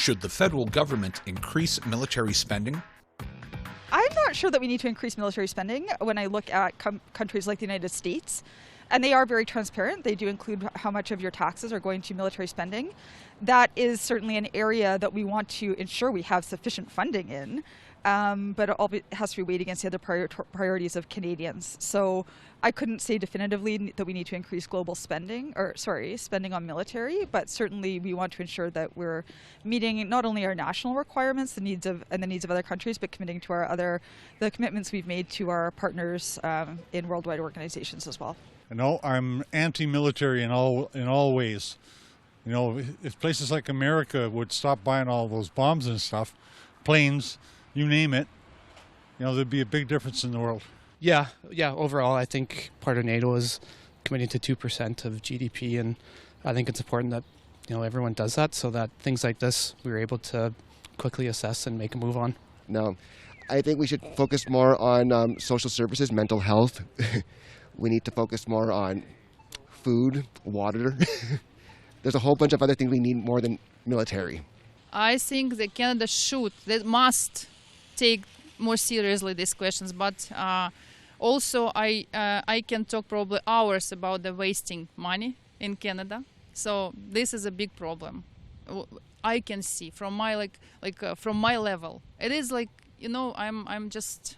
Should the federal government increase military spending? I'm not sure that we need to increase military spending when I look at countries like the United States. And they are very transparent. They do include how much of your taxes are going to military spending. That is certainly an area that we want to ensure we have sufficient funding in. But it has to be weighed against the other priorities of Canadians. So I couldn't say definitively that we need to increase spending on military, but certainly we want to ensure that we're meeting not only our national requirements, the needs of other countries, but committing to the commitments we've made to our partners in worldwide organizations as well. No, I'm anti-military in all ways. You know, if places like America would stop buying all those bombs and stuff, planes, you name it, you know, there'd be a big difference in the world. Yeah. Overall, I think part of NATO is committing to 2% of GDP, and I think it's important that, you know, everyone does that so that things like this we're able to quickly assess and make a move on. No, I think we should focus more on social services, mental health. We need to focus more on food, water. There's a whole bunch of other things we need more than military. I think that Canada must take more seriously these questions, but also I can talk probably hours about the wasting money in Canada. So this is a big problem. I can see from my from my level. It is like, you know, I'm just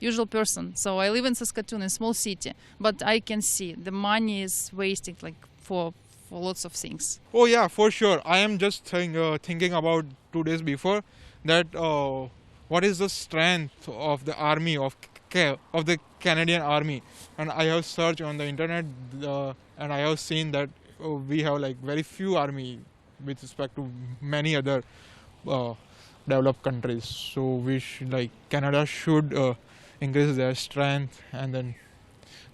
usual person. So I live in Saskatoon, in a small city, but I can see the money is wasted for lots of things. Oh yeah, for sure. I am just thinking about 2 days before that what is the strength of the army of the Canadian army, and I have searched on the internet and I have seen that we have very few army with respect to many other developed countries. So we should, Canada should increase their strength and then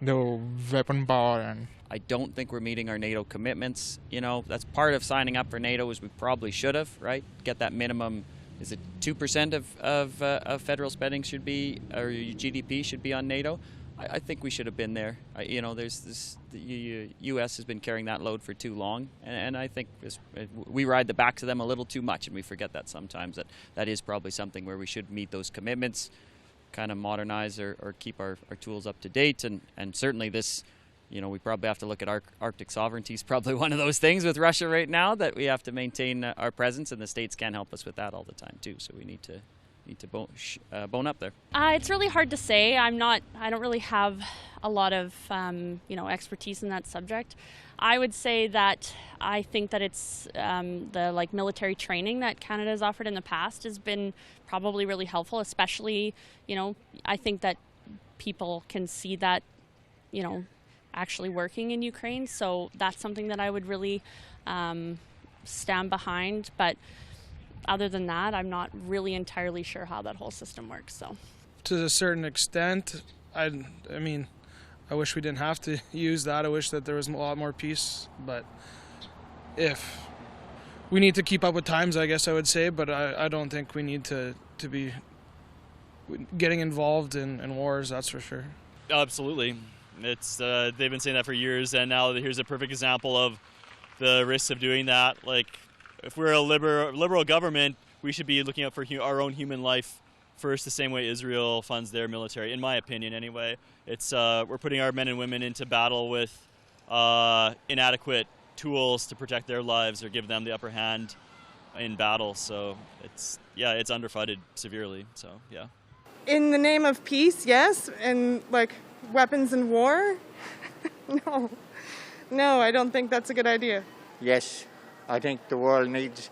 the weapon power. And I don't think we're meeting our NATO commitments. You know, that's part of signing up for NATO, is we probably should have, right? Get that minimum, is it 2% of federal spending should be, or GDP should be on NATO? I think we should have been there. You know, there's this, the U.S. has been carrying that load for too long, and I think we ride the backs of them a little too much, and we forget that sometimes, that is probably something where we should meet those commitments, kind of modernize or keep our tools up to date, and certainly this, you know, we probably have to look at Arctic sovereignty is probably one of those things with Russia right now, that we have to maintain our presence, and the States can't help us with that all the time too, so we need to bone up there. It's really hard to say. I don't really have a lot of expertise in that subject. I would say that I think that it's the military training that Canada has offered in the past has been probably really helpful, especially, you know, I think that people can see that, you know, actually working in Ukraine. So that's something that I would really stand behind. But other than that, I'm not really entirely sure how that whole system works. So, to a certain extent, I mean, I wish we didn't have to use that. I wish that there was a lot more peace. But if we need to keep up with times, I guess I would say. But I don't think we need to be getting involved in wars. That's for sure. Absolutely. It's they've been saying that for years, and now here's a perfect example of the risks of doing that. If we're a liberal government, we should be looking out for our own human life first, the same way Israel funds their military, in my opinion anyway. It's we're putting our men and women into battle with inadequate tools to protect their lives or give them the upper hand in battle. So it's underfunded severely. So yeah. In the name of peace, yes, and weapons and war? No, I don't think that's a good idea. Yes, I think the world needs,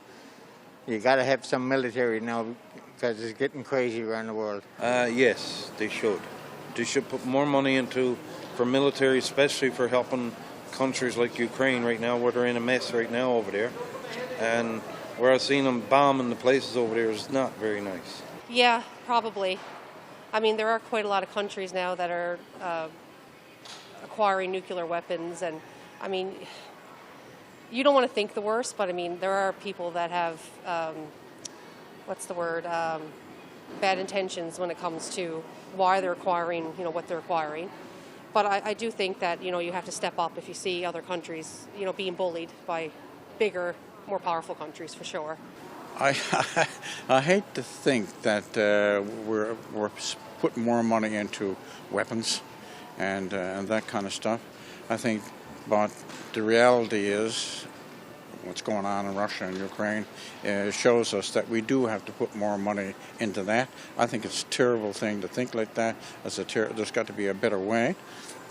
you got to have some military now because it's getting crazy around the world. Yes, they should. They should put more money for military, especially for helping countries like Ukraine right now, where they're in a mess right now over there. And where I've seen them bombing the places over there is not very nice. Yeah, probably. I mean, there are quite a lot of countries now that are acquiring nuclear weapons, and I mean, you don't want to think the worst, but I mean, there are people that have, bad intentions when it comes to why they're acquiring, what they're acquiring. But I do think that, you have to step up if you see other countries, being bullied by bigger, more powerful countries, for sure. I hate to think that we're putting more money into weapons and that kind of stuff. I think, but the reality is what's going on in Russia and Ukraine shows us that we do have to put more money into that. I think it's a terrible thing to think like that. There's got to be a better way.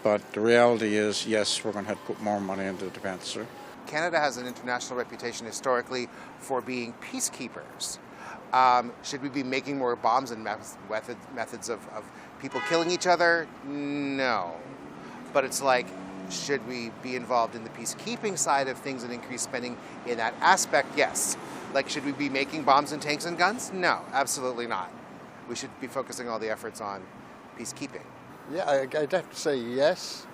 But the reality is, yes, we're going to have to put more money into defense, sir. Canada has an international reputation historically for being peacekeepers. Should we be making more bombs and methods of people killing each other? No. But it's like, should we be involved in the peacekeeping side of things and increase spending in that aspect? Yes. Like, should we be making bombs and tanks and guns? No, absolutely not. We should be focusing all the efforts on peacekeeping. Yeah, I'd have to say yes.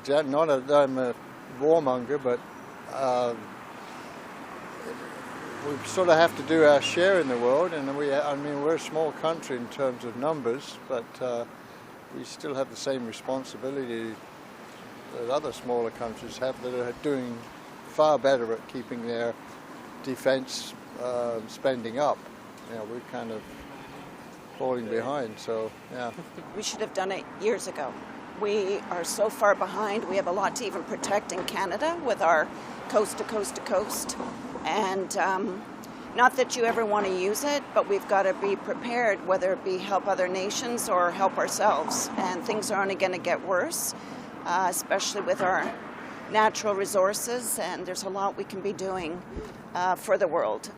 Not that I'm a warmonger, but we sort of have to do our share in the world, and we're a small country in terms of numbers, but we still have the same responsibility that other smaller countries have that are doing far better at keeping their defense spending up. You know, we're kind of falling behind, so yeah. We should have done it years ago. We are so far behind. We have a lot to even protect in Canada with our coast to coast to coast. And not that you ever want to use it, but we've got to be prepared, whether it be help other nations or help ourselves. And things are only going to get worse, especially with our natural resources, and there's a lot we can be doing for the world.